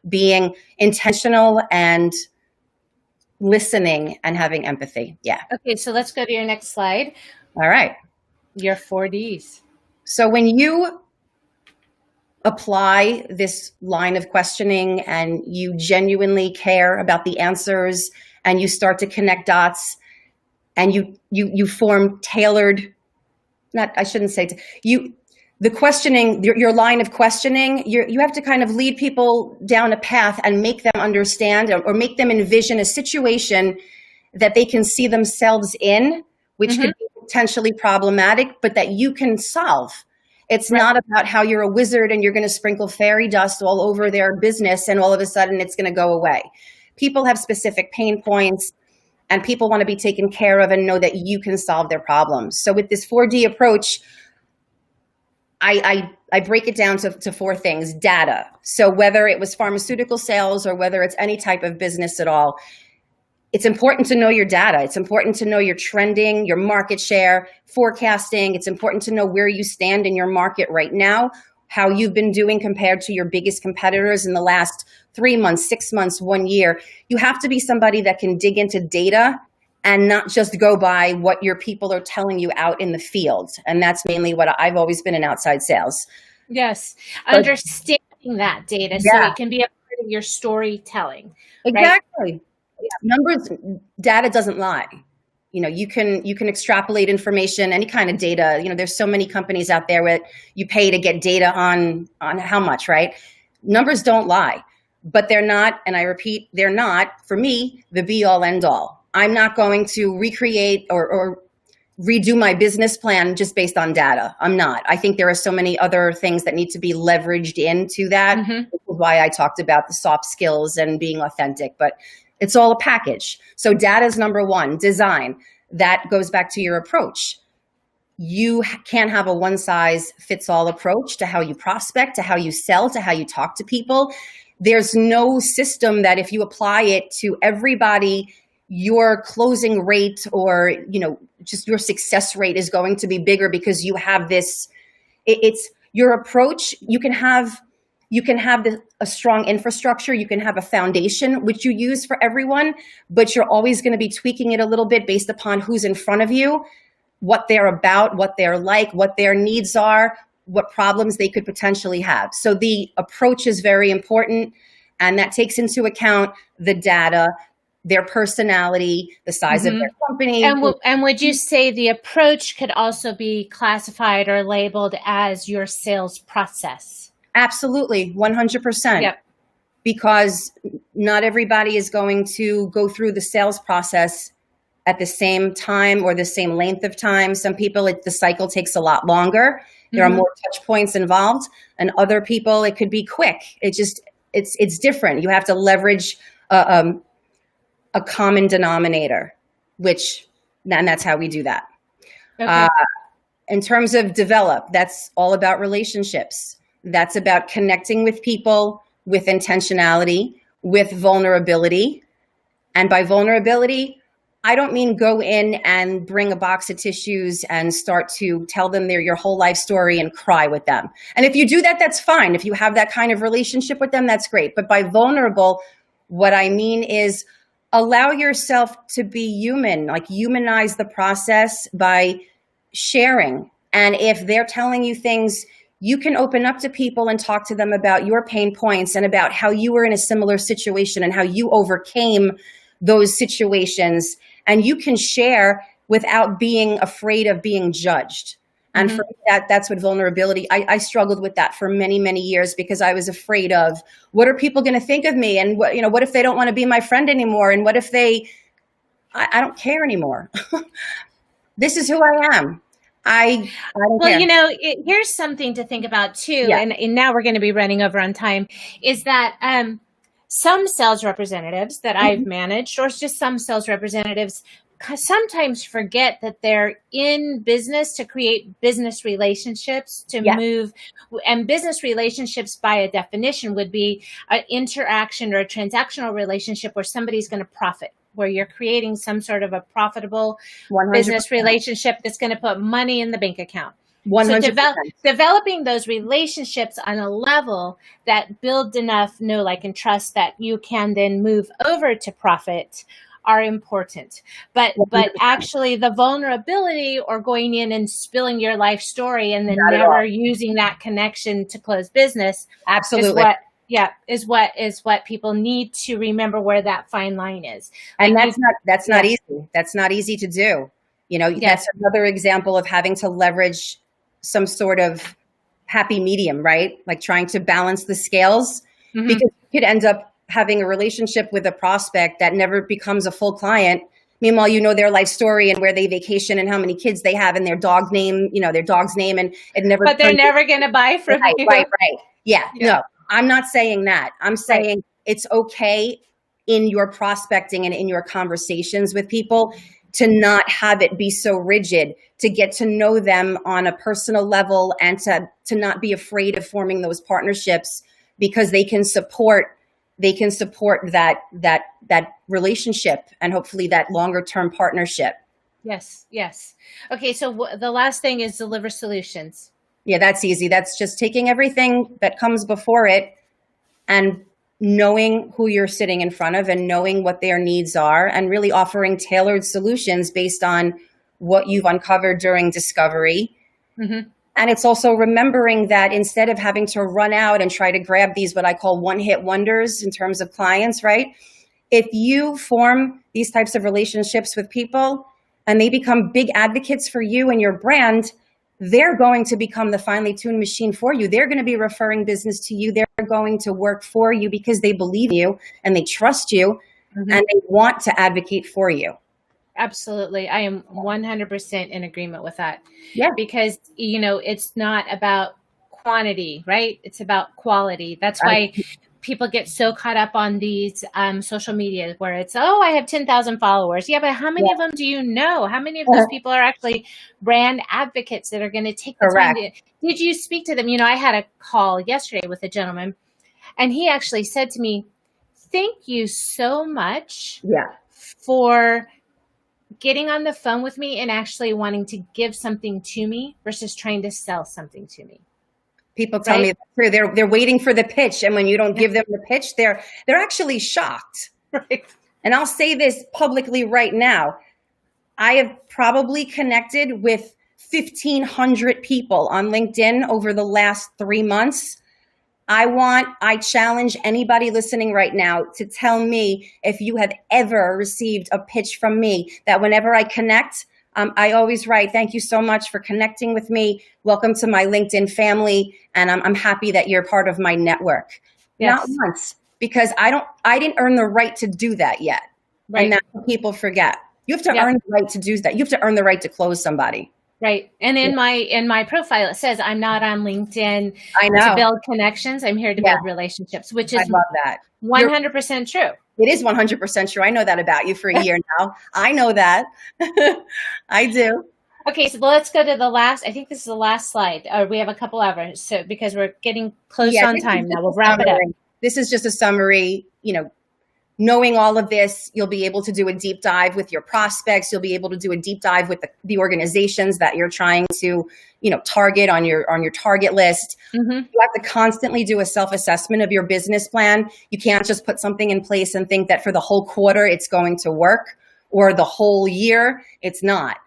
being intentional and listening and having empathy. Yeah. Okay, so let's go to your next slide. All right. Your 4Ds. So when you apply this line of questioning and you genuinely care about the answers and you start to connect dots and you form tailored, I shouldn't say the questioning, your line of questioning, you have to kind of lead people down a path and make them understand or make them envision a situation that they can see themselves in, which could be potentially problematic, but that you can solve. It's not about how you're a wizard and you're going to sprinkle fairy dust all over their business and all of a sudden it's going to go away. People have specific pain points and people want to be taken care of and know that you can solve their problems. So with this 4D approach, I break it down to four things. Data. So whether it was pharmaceutical sales or whether it's any type of business at all, it's important to know your data. It's important to know your trending, your market share, forecasting. It's important to know where you stand in your market right now, how you've been doing compared to your biggest competitors in the last 3 months, 6 months, 1 year. You have to be somebody that can dig into data and not just go by what your people are telling you out in the field. And that's mainly what I've always been in outside sales. Yes. Understanding that data so it can be a part of your storytelling. Exactly. Right? Numbers, data doesn't lie. You can extrapolate information, any kind of data. There's so many companies out there where you pay to get data on how much, right? Numbers don't lie, but they're not, and I repeat, they're not, for me, the be all end all. I'm not going to recreate or redo my business plan just based on data. I'm not. I think there are so many other things that need to be leveraged into that, which is why I talked about the soft skills and being authentic, but it's all a package. So data is number one. Design. That goes back to your approach. You can't have a one-size-fits-all approach to how you prospect, to how you sell, to how you talk to people. There's no system that if you apply it to everybody, your closing rate or, just your success rate is going to be bigger because you have this, it's your approach. You can have a strong infrastructure. You can have a foundation, which you use for everyone, but you're always going to be tweaking it a little bit based upon who's in front of you, what they're about, what they're like, what their needs are, what problems they could potentially have. So the approach is very important, and that takes into account the data, their personality, the size of their company. And would you say the approach could also be classified or labeled as your sales process? Absolutely, 100%. Yep. Because not everybody is going to go through the sales process at the same time or the same length of time. Some people, the cycle takes a lot longer. There are more touch points involved, and other people, it could be quick. It's different. You have to leverage a common denominator, and that's how we do that. Okay. In terms of develop, that's all about relationships. That's about connecting with people with intentionality, with vulnerability. And by vulnerability, I don't mean go in and bring a box of tissues and start to tell them your whole life story and cry with them. And if you do that, that's fine. If you have that kind of relationship with them, that's great. But by vulnerable, what I mean is allow yourself to be human, like humanize the process by sharing. And if they're telling you things, you can open up to people and talk to them about your pain points and about how you were in a similar situation and how you overcame those situations. And you can share without being afraid of being judged. And for that's what vulnerability, I struggled with that for many, many years because I was afraid of what are people going to think of me? And what if they don't want to be my friend anymore? And what if I don't care anymore. This is who I am. I don't care. Here's something to think about too. Yeah. And now we're going to be running over on time, is that some sales representatives that I've managed, or just some sales representatives, sometimes forget that they're in business to create business relationships, to move. And business relationships by a definition would be an interaction or a transactional relationship where somebody's going to profit where you're creating some sort of a profitable 100%. business relationship that's going to put money in the bank account. 100%. So developing those relationships on a level that build enough know, like, and trust that you can then move over to profit are important. But 100%. actually the vulnerability or going in and spilling your life story and then Not at never all. using that connection to close business Absolutely. is what people need to remember, where that fine line is. And Like that's not easy. That's not easy to do. You know, that's another example of having to leverage some sort of happy medium, right? Like trying to balance the scales, because you could end up having a relationship with a prospect that never becomes a full client. Meanwhile, you know their life story and where they vacation and how many kids they have and their dog's name, and it never. But they're never going to buy from you. Right. Yeah. No, I'm not saying that. I'm saying it's okay in your prospecting and in your conversations with people to not have it be so rigid, to get to know them on a personal level, and to not be afraid of forming those partnerships, because they can support that relationship and hopefully that longer term partnership. Yes. Okay, so the last thing is deliver solutions. Yeah, that's easy. That's just taking everything that comes before it and knowing who you're sitting in front of and knowing what their needs are, and really offering tailored solutions based on what you've uncovered during discovery. Mm-hmm. And it's also remembering that instead of having to run out and try to grab these, what I call one-hit wonders in terms of clients, right? If you form these types of relationships with people and they become big advocates for you and your brand, they're going to become the finely tuned machine for you. They're going to be referring business to you. They're going to work for you because they believe you and they trust you, and they want to advocate for you. Absolutely. I am 100% in agreement with that. Yeah. Because, it's not about quantity, right? It's about quality. That's why people get so caught up on these social media where it's, I have 10,000 followers. Yeah, but how many of them do you know? How many of those people are actually brand advocates that are going to take the time to, did you speak to them? I had a call yesterday with a gentleman, and he actually said to me, thank you so much for getting on the phone with me and actually wanting to give something to me versus trying to sell something to me. People tell me they're waiting for the pitch, and when you don't give them the pitch, they're actually shocked. Right. And I'll say this publicly right now. I have probably connected with 1,500 people on LinkedIn over the last 3 months. I challenge anybody listening right now to tell me if you have ever received a pitch from me, that whenever I connect, I always write, thank you so much for connecting with me. Welcome to my LinkedIn family. And I'm happy that you're part of my network. Yes. Not once, because I didn't earn the right to do that yet. Right. And that's what people forget. You have to earn the right to do that. You have to earn the right to close somebody. Right. And in my profile, it says I'm not on LinkedIn to build connections. I'm here to build relationships, which is I love that. 100% true. It is 100% true. I know that about you for a year now. I know that. I do. Okay, so let's go to the last. I think this is the last slide. We have a couple hours, so because we're getting close on time now, we'll wrap it up. This is just a summary. Knowing all of this, you'll be able to do a deep dive with your prospects. You'll be able to do a deep dive with the organizations that you're trying to, target on your target list. Mm-hmm. You have to constantly do a self-assessment of your business plan. You can't just put something in place and think that for the whole quarter it's going to work, or the whole year. It's not.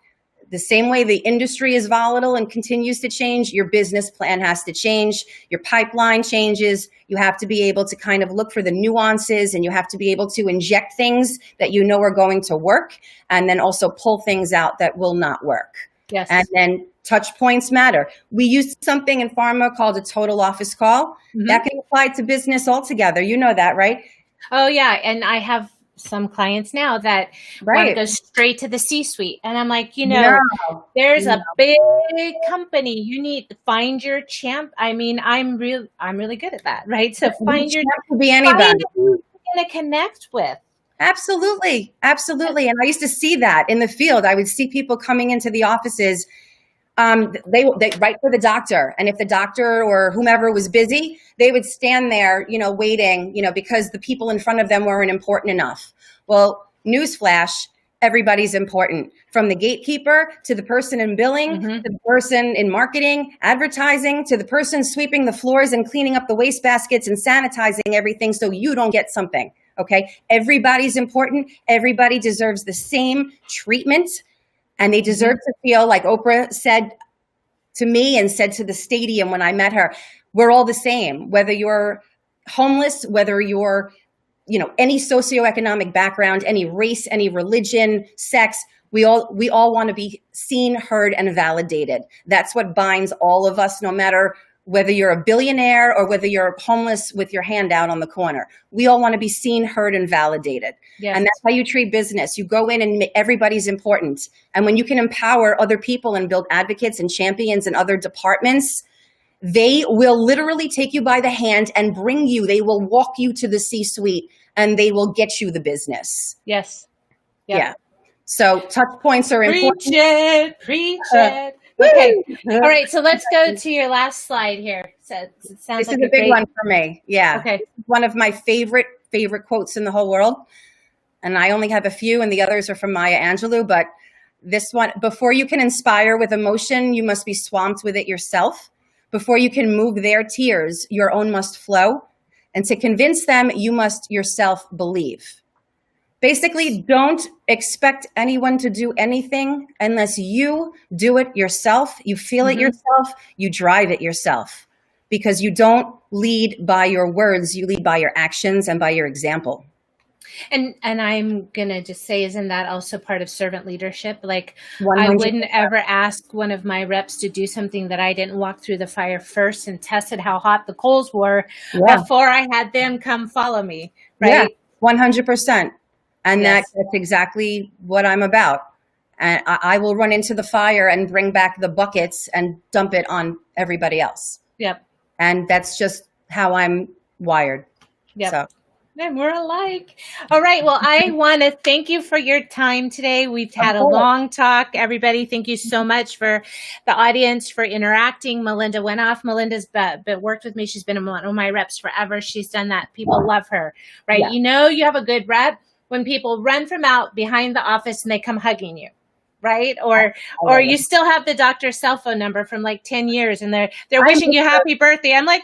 The same way the industry is volatile and continues to change, your business plan has to change. Your pipeline changes. You have to be able to kind of look for the nuances, and you have to be able to inject things that you know are going to work, and then also pull things out that will not work. Yes. And then touch points matter. We use something in pharma called a total office call. Mm-hmm. That can apply to business altogether. You know that, right? Oh, yeah. And I have some clients now that want to go straight to the C-suite. And I'm like, there's a big company. You need to find your champ. I mean, I'm really good at that, right? So find your champ, could be anybody you're going to connect with. Absolutely. And I used to see that in the field. I would see people coming into the offices. They write for the doctor. And if the doctor or whomever was busy, they would stand there, waiting, because the people in front of them weren't important enough. Well, Newsflash, everybody's important. From the gatekeeper to the person in billing, to the person in marketing, advertising, to the person sweeping the floors and cleaning up the waste baskets and sanitizing everything so you don't get something. Okay. Everybody's important. Everybody deserves the same treatment, and they deserve to feel like Oprah said to me and said to the stadium when I met her, we're all the same, whether you're homeless, whether you're, any socioeconomic background, any race, any religion, sex. We all want to be seen, heard, and validated. That's what binds all of us, no matter whether you're a billionaire or whether you're homeless with your hand out on the corner. We all want to be seen, heard, and validated. Yes. And that's how you treat business. You go in and everybody's important. And when you can empower other people and build advocates and champions in other departments, they will literally take you by the hand and they will walk you to the C-suite, and they will get you the business. Yes. Yep. Yeah. So touch points are important. Preach it. Okay. All right. So let's go to your last slide here. So it sounds this is a big one for me. Yeah. Okay. One of my favorite quotes in the whole world. And I only have a few, and the others are from Maya Angelou. But this one, before you can inspire with emotion, you must be swamped with it yourself. Before you can move their tears, your own must flow. And to convince them, you must yourself believe. Basically, don't expect anyone to do anything unless you do it yourself. You feel it yourself. You drive it yourself. Because you don't lead by your words. You lead by your actions and by your example. And I'm going to just say, isn't that also part of servant leadership? Like 100%. I wouldn't ever ask one of my reps to do something that I didn't walk through the fire first and tested how hot the coals were before I had them come follow me. Right? Yeah, 100%. And that's exactly what I'm about. And I will run into the fire and bring back the buckets and dump it on everybody else. Yep. And that's just how I'm wired. Yep. So. And we're alike. All right. Well, I want to thank you for your time today. We've had a long talk. Everybody, thank you so much for the audience for interacting. Melinda went off. Melinda's worked with me. She's been one of my reps forever. She's done that. People love her, right? Yeah. You have a good rep when people run from out behind the office and they come hugging you. Right. Or you still have the doctor's cell phone number from like 10 years and they're wishing you happy birthday. I'm like,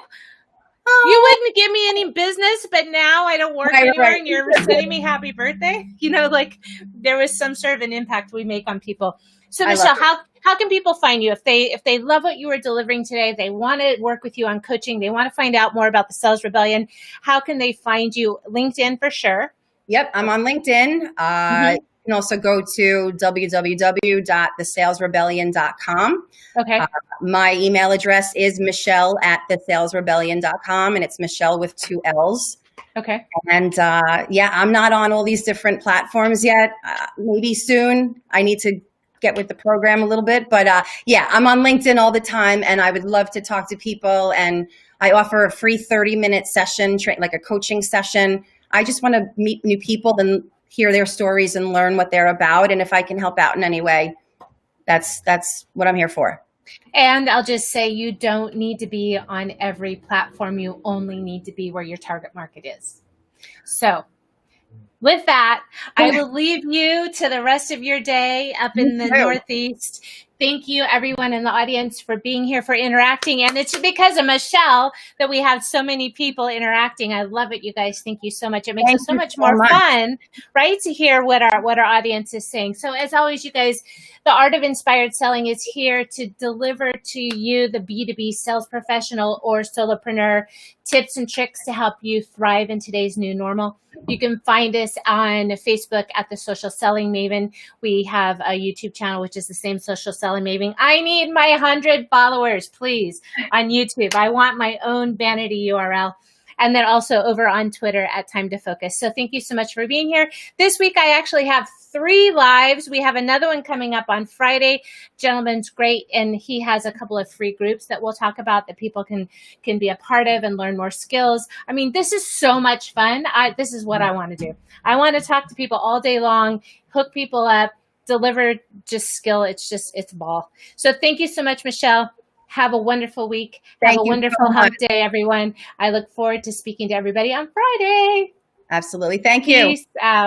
you wouldn't give me any business, but now I don't work anywhere and you're sending me happy birthday. Like there was some sort of an impact we make on people. So Michelle, how can people find you if they love what you were delivering today? They want to work with you on coaching. They want to find out more about the Sales Rebellion. How can they find you? LinkedIn for sure. Yep. I'm on LinkedIn. You can also go to www.thesalesrebellion.com. Okay. My email address is michelle@thesalesrebellion.com, and it's Michelle with 2 L's. Okay. And I'm not on all these different platforms yet. Maybe soon. I need to get with the program a little bit, but I'm on LinkedIn all the time, and I would love to talk to people. And I offer a free 30-minute session, like a coaching session. I just want to meet new people and hear their stories and learn what they're about. And if I can help out in any way, that's what I'm here for. And I'll just say, you don't need to be on every platform. You only need to be where your target market is. So with that, I will leave you to the rest of your day up in the Northeast. Thank you, everyone in the audience, for being here, for interacting. And it's because of Michelle that we have so many people interacting. I love it, you guys. Thank you so much. It makes it so much more fun, right, to hear what our audience is saying. So as always, you guys, the Art of Inspired Selling is here to deliver to you, the B2B sales professional or solopreneur, tips and tricks to help you thrive in today's new normal. You can find us on Facebook at The Social Selling Maven. We have a YouTube channel, which is the same, Social Selling Maven. I need my 100 followers, please, on YouTube. I want my own vanity URL. And then also over on Twitter at Time to Focus. So thank you so much for being here. This week, I actually have 3 lives. We have another one coming up on Friday. Gentleman's great, and he has a couple of free groups that we'll talk about that people can be a part of and learn more skills. I mean, this is so much fun. This is what I want to do. I want to talk to people all day long, hook people up, deliver just skill. It's a ball. So thank you so much, Michelle. Have a wonderful week. Have a wonderful hump day, everyone. I look forward to speaking to everybody on Friday. Absolutely. Thank you. Peace out.